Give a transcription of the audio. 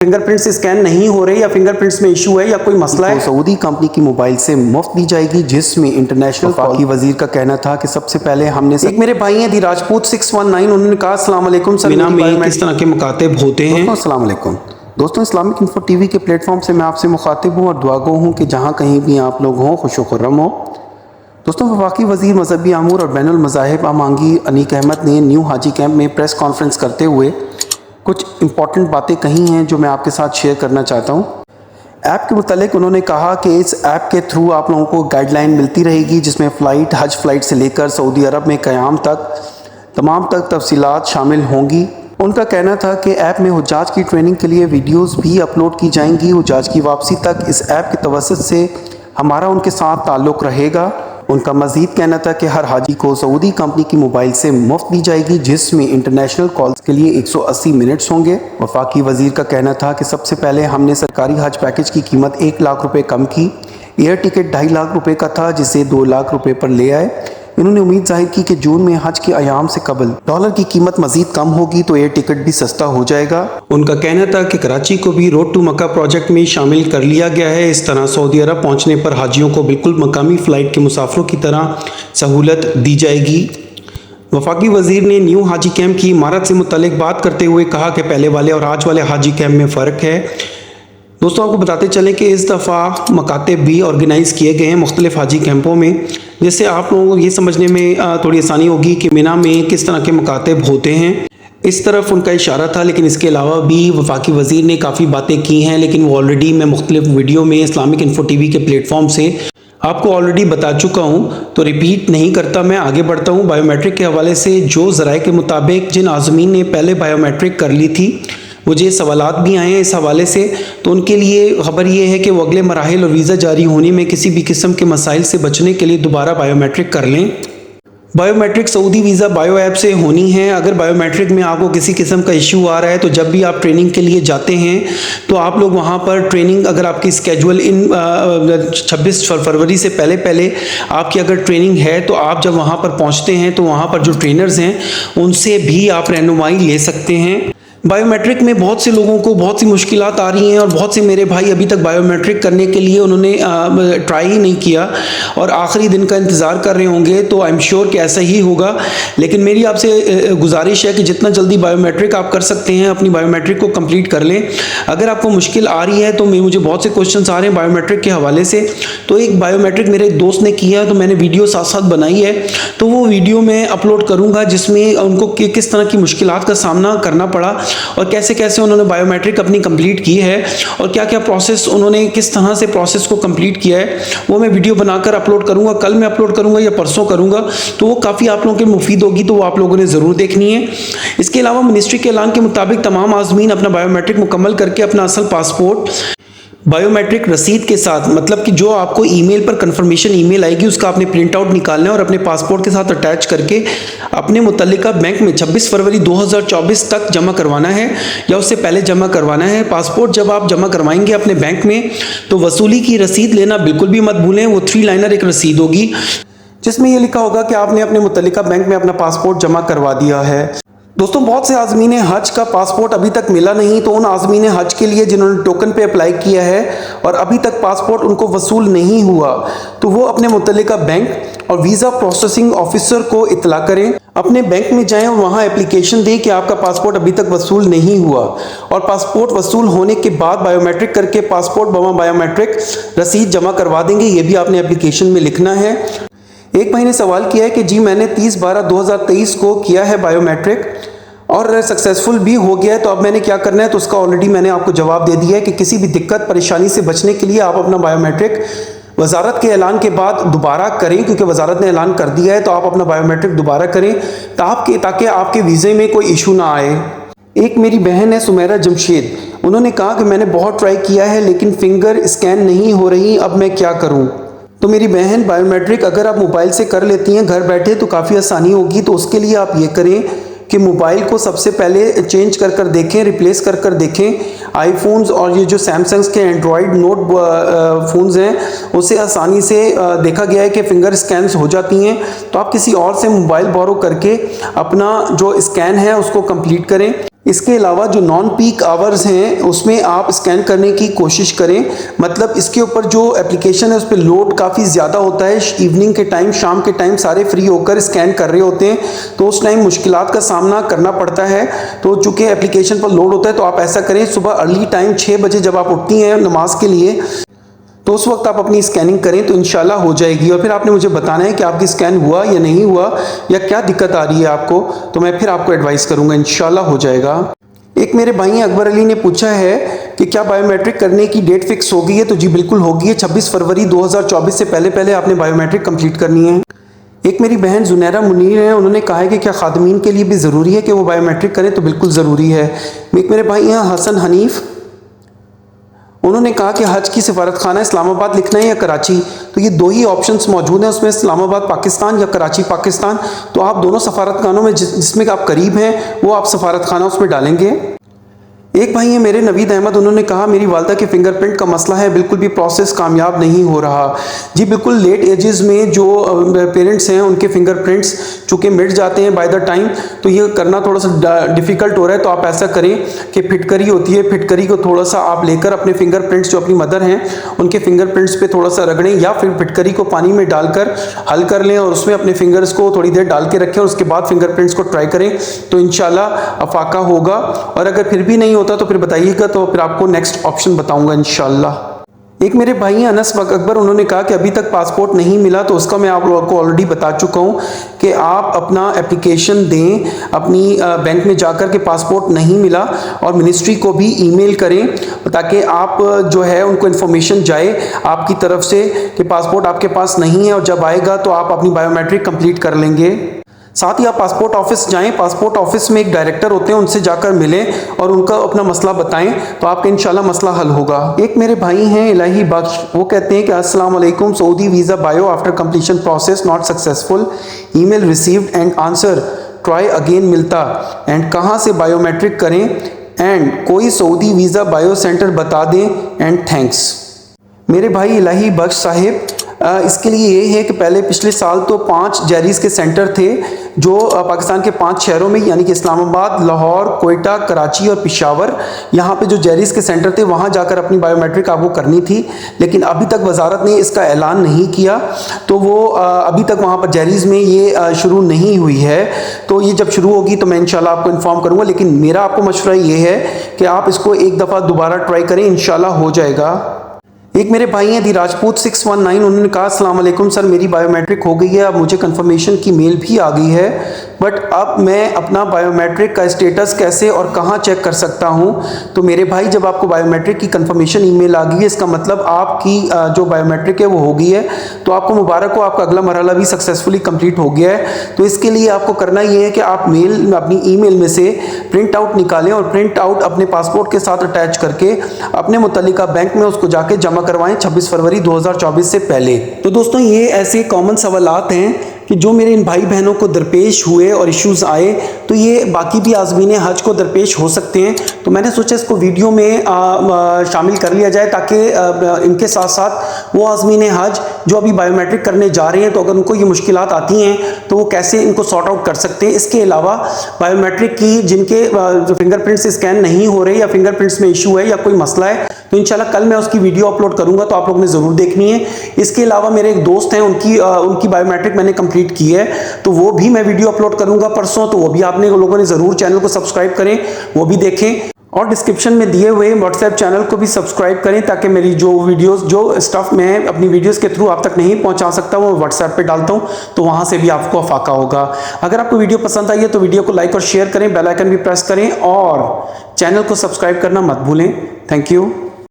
Fingerprints scan नहीं हो रहे या फिंगरप्रिंट्स में इशू है या कोई मसला है, सऊदी कंपनी की मोबाइल से मुफ्त दी जाएगी, जिसमें इंटरनेशनल वफाकी वजीर का कहना था कि सबसे पहले हमने एक मेरे भाई हैं दी राजपूत 619, उन्होंने कहा अस्सलाम वालेकुम सर, बिना में किस तरह के मुकातिब होते हैं। अस्सलाम वालेकुम दोस्तों, इस्लामिक इन्फो टीवी के प्लेटफॉर्म से मैं आपसे मुखातिब हूँ और दुआगो हूँ कि जहाँ कहीं भी आप लोग हों खुश खुर्रम हो। दोस्तों, वफाकी वजीर मजहबी अमूर और बैनुल मज़ाहिब आमांगी अनीक अहमद ने न्यू हाजी कैंप में प्रेस कॉन्फ्रेंस करते हुए कुछ इंपॉर्टेंट बातें कही हैं जो मैं आपके साथ शेयर करना चाहता हूँ। ऐप के मुतालिक उन्होंने कहा कि इस ऐप के थ्रू आप लोगों को गाइडलाइन मिलती रहेगी, जिसमें फ़्लाइट, हज फ़्लाइट से लेकर सऊदी अरब में क़याम तक तमाम तफसीलात शामिल होंगी। उनका कहना था कि ऐप में हुज्जाज की ट्रेनिंग के लिए वीडियोस भी अपलोड की जाएंगी। हुज्जाज की वापसी तक इस ऐप के तवस्सुत से हमारा उनके साथ ताल्लुक़ रहेगा। उनका मज़ीद कहना था कि हर हाजी को सऊदी कंपनी की मोबाइल से मुफ्त दी जाएगी, जिसमें इंटरनेशनल कॉल्स के लिए 180 मिनट्स होंगे। वफाकी वज़ीर का कहना था कि सबसे पहले हमने सरकारी हज पैकेज की कीमत 1 लाख रुपए कम की। एयर टिकट 2.5 लाख रुपए का था, जिसे 2 लाख रुपए पर ले आए। इन्होंने उम्मीद जाहिर की कि जून में हज के अयाम से कबल डॉलर की कीमत मजीद कम होगी तो एयर टिकट भी सस्ता हो जाएगा। उनका कहना था कि कराची को भी रोड टू मक्का प्रोजेक्ट में शामिल कर लिया गया है। इस तरह सऊदी अरब पहुंचने पर हाजियों को बिल्कुल मकामी फ़्लाइट के मुसाफिरों की तरह सहूलत दी जाएगी। वफाकी वज़ीर ने न्यू हाजी कैंप की इमारत से मुतल्लिक बात करते हुए कहा कि पहले वाले और आज वाले हाजी कैंप में फ़र्क है। दोस्तों, आपको बताते चलें कि इस दफ़ा मकातिब भी ऑर्गेनाइज़ किए गए हैं मुख्तलिफ हाजी कैंपों में, जिससे आप लोगों को ये समझने में थोड़ी आसानी होगी कि मिना में किस तरह के मकातिब होते हैं। इस तरफ उनका इशारा था, लेकिन इसके अलावा भी वफाकी वज़ीर ने काफ़ी बातें की हैं, लेकिन वो ऑलरेडी मैं मुख्तलिफ वीडियो में इस्लामिक इन्फो टीवी के प्लेटफॉर्म से आपको ऑलरेडी बता चुका हूँ, तो रिपीट नहीं करता, मैं आगे बढ़ता हूँ। बायोमेट्रिक के हवाले से जो ज़राए के मुताबिक जिन आज़मीन ने पहले बायोमेट्रिक कर ली थी, मुझे सवालात भी आए हैं इस हवाले से, तो उनके लिए ख़बर ये है कि वो अगले मराहिल और वीज़ा जारी होने में किसी भी किस्म के मसाइल से बचने के लिए दोबारा बायोमेट्रिक कर लें। Biometric Saudi visa bio app से होनी है। अगर बायोमेट्रिक में आपको किसी किस्म का इशू आ रहा है तो जब भी आप ट्रेनिंग के लिए जाते हैं तो आप लोग वहाँ पर ट्रेनिंग, अगर आपकी स्केजुअल इन 26 फरवरी से पहले आपकी अगर ट्रेनिंग है तो आप जब वहाँ पर पहुँचते हैं तो वहाँ पर जो ट्रेनर्स हैं उनसे भी आप रहनुमाई ले सकते हैं। बायोमेट्रिक में बहुत से लोगों को बहुत सी मुश्किलात आ रही हैं और बहुत से मेरे भाई अभी तक बायोमेट्रिक करने के लिए उन्होंने ट्राई ही नहीं किया और आखिरी दिन का इंतज़ार कर रहे होंगे, तो आई एम श्योर कि ऐसा ही होगा। लेकिन मेरी आपसे गुजारिश है कि जितना जल्दी बायोमेट्रिक आप कर सकते हैं अपनी बायोमेट्रिक को कंप्लीट कर लें। अगर आपको मुश्किल आ रही है तो मुझे बहुत से क्वेश्चन आ रहे हैं बायोमेट्रिक के हवाले से, तो एक बायोमेट्रिक मेरे एक दोस्त ने किया तो मैंने वीडियो साथ साथ बनाई है, तो वो वीडियो मैं अपलोड करूँगा जिसमें उनको किस तरह की मुश्किलात का सामना करना पड़ा और कैसे कैसे उन्होंने बायोमेट्रिक अपनी कंप्लीट की है और क्या क्या प्रोसेस उन्होंने किस तरह से प्रोसेस को कंप्लीट किया है, वो मैं वीडियो बनाकर अपलोड करूंगा। कल मैं अपलोड करूंगा या परसों करूंगा, तो वो काफ़ी आप लोगों के मुफीद होगी, तो वो आप लोगों ने ज़रूर देखनी है। इसके अलावा मिनिस्ट्री के ऐलान के मुताबिक तमाम आज़मीन अपना बायोमेट्रिक मुकम्मल करके अपना असल पासपोर्ट बायोमेट्रिक रसीद के साथ, मतलब कि जो आपको ईमेल पर कंफर्मेशन ईमेल आएगी उसका आपने प्रिंट आउट निकालना है और अपने पासपोर्ट के साथ अटैच करके अपने मुतल्लिका बैंक में 26 फरवरी 2024 तक जमा करवाना है या उससे पहले जमा करवाना है। पासपोर्ट जब आप जमा करवाएंगे अपने बैंक में तो वसूली की रसीद लेना बिल्कुल भी मत भूलें। वो 3 लाइनर एक रसीद होगी जिसमें ये लिखा होगा कि आपने अपने मुतल्लिका बैंक में अपना पासपोर्ट जमा करवा दिया है। दोस्तों, बहुत से आज़मीन हज का पासपोर्ट अभी तक मिला नहीं, तो उन आज़मीन हज के लिए जिन्होंने टोकन पे अप्लाई किया है और अभी तक पासपोर्ट उनको वसूल नहीं हुआ, तो वो अपने मुतल्लिका बैंक और वीज़ा प्रोसेसिंग ऑफिसर को इतला करें। अपने बैंक में जाएं और वहाँ एप्लीकेशन दें कि आपका पासपोर्ट अभी तक वसूल नहीं हुआ, और पासपोर्ट वसूल होने के बाद बायोमेट्रिक करके पासपोर्ट बायोमेट्रिक रसीद जमा करवा देंगे। ये भी आपने एप्लीकेशन में लिखना है। एक भाई ने सवाल किया है कि जी मैंने 30/12/2023 को किया है बायोमेट्रिक और सक्सेसफुल भी हो गया है, तो अब मैंने क्या करना है, तो उसका ऑलरेडी मैंने आपको जवाब दे दिया है कि किसी भी दिक्कत परेशानी से बचने के लिए आप अपना बायोमेट्रिक वजारत के ऐलान के बाद दोबारा करें, क्योंकि वजारत ने ऐलान कर दिया है, तो आप अपना बायोमेट्रिक दोबारा करें ताकि आपके वीज़े में कोई इशू ना आए। एक मेरी बहन है सुमेरा जमशेद, उन्होंने कहा कि मैंने बहुत ट्राई किया है लेकिन फिंगर स्कैन नहीं हो रही, अब मैं क्या करूं? तो मेरी बहन, बायोमेट्रिक अगर आप मोबाइल से कर लेती हैं घर बैठे तो काफ़ी आसानी होगी। तो उसके लिए आप ये करें कि मोबाइल को सबसे पहले चेंज कर देखें, रिप्लेस कर देखें। आईफोन्स और ये जो सैमसंग्स के एंड्रॉयड नोट फ़ोन्स हैं उससे आसानी से देखा गया है कि फिंगर स्कैन्स हो जाती हैं। तो आप किसी और से मोबाइल बोरो करके अपना जो स्कैन है उसको कंप्लीट करें। इसके अलावा जो नॉन पीक आवर्स हैं उसमें आप स्कैन करने की कोशिश करें, मतलब इसके ऊपर जो एप्लीकेशन है उस पर लोड काफ़ी ज़्यादा होता है। इवनिंग के टाइम, शाम के टाइम सारे फ्री होकर स्कैन कर रहे होते हैं, तो उस टाइम मुश्किलात का सामना करना पड़ता है। तो चूँकि एप्लीकेशन पर लोड होता है तो आप ऐसा करें, सुबह अर्ली टाइम 6 बजे जब आप उठती हैं नमाज के लिए, तो उस वक्त आप अपनी स्कैनिंग करें तो इंशाल्लाह हो जाएगी। और फिर आपने मुझे बताना है कि आपकी स्कैन हुआ या नहीं हुआ, या क्या दिक्कत आ रही है आपको, तो मैं फिर आपको एडवाइस करूंगा, इंशाल्लाह हो जाएगा। एक मेरे भाई अकबर अली ने पूछा है कि क्या बायोमेट्रिक करने की डेट फिक्स हो गई है? तो जी बिल्कुल हो गई है। 26 फरवरी 2024 से पहले पहले आपने बायोमेट्रिक कंप्लीट करनी है। एक मेरी बहन जुनैरा मुनीर है, उन्होंने कहा है कि क्या खादमीन के लिए भी ज़रूरी है कि वो बायोमेट्रिक करें? तो बिल्कुल ज़रूरी है। एक मेरे भाई हैं हसन हनीफ, उन्होंने कहा कि हज की सिफारत खाना इस्लामाबाद लिखना है या कराची, तो ये दो ही ऑप्शंस मौजूद हैं उसमें, इस्लामाबाद पाकिस्तान या कराची पाकिस्तान। तो आप दोनों सफारत खानों में जिसमें आप करीब हैं वो आप सफारत खाना उसमें डालेंगे। एक भाई है मेरे नवीद अहमद, उन्होंने कहा मेरी वालदा के फिंगरप्रिंट का मसला है, बिल्कुल भी प्रोसेस कामयाब नहीं हो रहा। जी बिल्कुल, लेट एजेस में जो पेरेंट्स हैं उनके फिंगरप्रिंट्स चूँकि मिट जाते हैं बाय द टाइम, तो ये करना थोड़ा सा डिफ़िकल्ट हो रहा है। तो आप ऐसा करें कि फिटकरी होती है, फिटकरी को थोड़ा सा आप लेकर अपने फिंगरप्रिंट्स जो अपनी मदर हैं उनके फिंगरप्रिंट्स पे थोड़ा सा रगड़ें, या फिर फिटकरी को पानी में डालकर हल कर लें और उसमें अपने फिंगर्स को थोड़ी देर डाल के रखें और उसके बाद फिंगरप्रिंट्स को ट्राई करें, तो इंशाल्लाह अफाका होगा। और अगर फिर भी नहीं होता तो फिर बताइएगा, तो फिर आपको नेक्स्ट ऑप्शन बताऊंगा इंशाल्लाह। एक मेरे भाई हैं अनस अकबर, उन्होंने कहा कि अभी तक पासपोर्ट नहीं मिला, तो उसका मैं आप लोगों को ऑलरेडी बता चुका हूँ कि आप अपना एप्लीकेशन दें अपनी बैंक में जाकर के पासपोर्ट नहीं मिला, और मिनिस्ट्री को भी ईमेल करें ताकि आप जो है उनको इन्फॉर्मेशन जाए आपकी तरफ से कि पासपोर्ट आपके पास नहीं है, और जब आएगा तो आप अपनी बायोमेट्रिक कंप्लीट कर लेंगे। साथ ही आप पासपोर्ट ऑफिस जाएं, पासपोर्ट ऑफिस में एक डायरेक्टर होते हैं, उनसे जाकर मिलें और उनका अपना मसला बताएं, तो आपका इंशाल्लाह मसला हल होगा। एक मेरे भाई हैं इलाही बख्श, वो कहते हैं कि अस्सलाम वालेकुम, Saudi visa bio after completion process not successful, email received and answer try again मिलता, एंड कहाँ से बायोमेट्रिक करें, एंड कोई सऊदी वीज़ा बायो सेंटर बता दें, एंड थैंक्स। मेरे भाई इलाही बख्श साहिब, इसके लिए ये है कि पहले पिछले साल तो 5 जैरीज के सेंटर थे जो पाकिस्तान के 5 शहरों में, यानी कि इस्लामाबाद, लाहौर, कोयटा, कराची और पेशावर, यहाँ पे जो जैरीज के सेंटर थे वहाँ जाकर अपनी बायोमेट्रिक आपको करनी थी, लेकिन अभी तक वजारत ने इसका ऐलान नहीं किया, तो वो अभी तक वहाँ पर जैरीज में ये शुरू नहीं हुई है। तो ये जब शुरू होगी तो मैं इंशाल्लाह आपको इन्फॉर्म करूँगा, लेकिन मेरा आपको मशवरा ये है कि आप इसको एक दफ़ा दोबारा ट्राई करें, इंशाल्लाह हो जाएगा। एक मेरे भाई हैं दी राजपूत 619, उन्होंने कहा अस्सलाम वालेकुम सर, मेरी बायोमेट्रिक हो गई है, अब मुझे कंफर्मेशन की मेल भी आ गई है, बट अब मैं अपना बायोमेट्रिक का स्टेटस कैसे और कहां चेक कर सकता हूं? तो मेरे भाई, जब आपको बायोमेट्रिक की कंफर्मेशन ईमेल आ गई है, इसका मतलब आपकी जो बायोमेट्रिक है वो हो गई है, तो आपको मुबारक हो, आपका अगला मरहला भी सक्सेसफुली कंप्लीट हो गया है। तो इसके लिए आपको करना ये है कि आप मेल अपनी ईमेल में से प्रिंट आउट निकालें और प्रिंट आउट अपने पासपोर्ट के साथ अटैच करके अपने मुतल्लिका बैंक में उसको जाके जमा करवाएं 26 फरवरी 2024 से पहले। तो दोस्तों, ये ऐसे कॉमन सवालात हैं कि जो मेरे इन भाई बहनों को दरपेश हुए और इश्यूज आए, तो ये बाकी भी आज़मीन हज को दरपेश हो सकते हैं। तो मैंने सोचा इसको वीडियो में शामिल कर लिया जाए, ताकि इनके साथ साथ वो आज़मीन हज जो अभी बायोमेट्रिक करने जा रहे हैं, तो अगर उनको ये मुश्किलात आती हैं तो वो कैसे इनको सॉर्ट आउट कर सकते हैं। इसके अलावा बायोमेट्रिक की जिनके जो फिंगरप्रिंट्स स्कैन नहीं हो रहे, या फिंगरप्रिंट्स में इशू है, या कोई मसला है, तो इंशाल्लाह कल मैं उसकी वीडियो अपलोड करूंगा, तो आप लोगों ने ज़रूर देखनी है। इसके अलावा मेरे एक दोस्त हैं, उनकी बायोमेट्रिक मैंने कंप्लीट की है, तो वो भी मैं वीडियो अपलोड करूंगा परसों, तो वो भी आपने लोगों ने ज़रूर चैनल को सब्सक्राइब करें, वो भी देखें, और डिस्क्रिप्शन में दिए हुए व्हाट्सएप चैनल को भी सब्सक्राइब करें, ताकि मेरी जो वीडियोस, जो स्टफ मैं अपनी वीडियोस के थ्रू आप तक नहीं पहुंचा सकता, वो व्हाट्सएप पे डालता हूं, तो वहां से भी आपको अफाका होगा। अगर आपको वीडियो पसंद आई है तो वीडियो को लाइक और शेयर करें, बेल आइकन भी प्रेस करें, और चैनल को सब्सक्राइब करना मत भूलें। Thank you.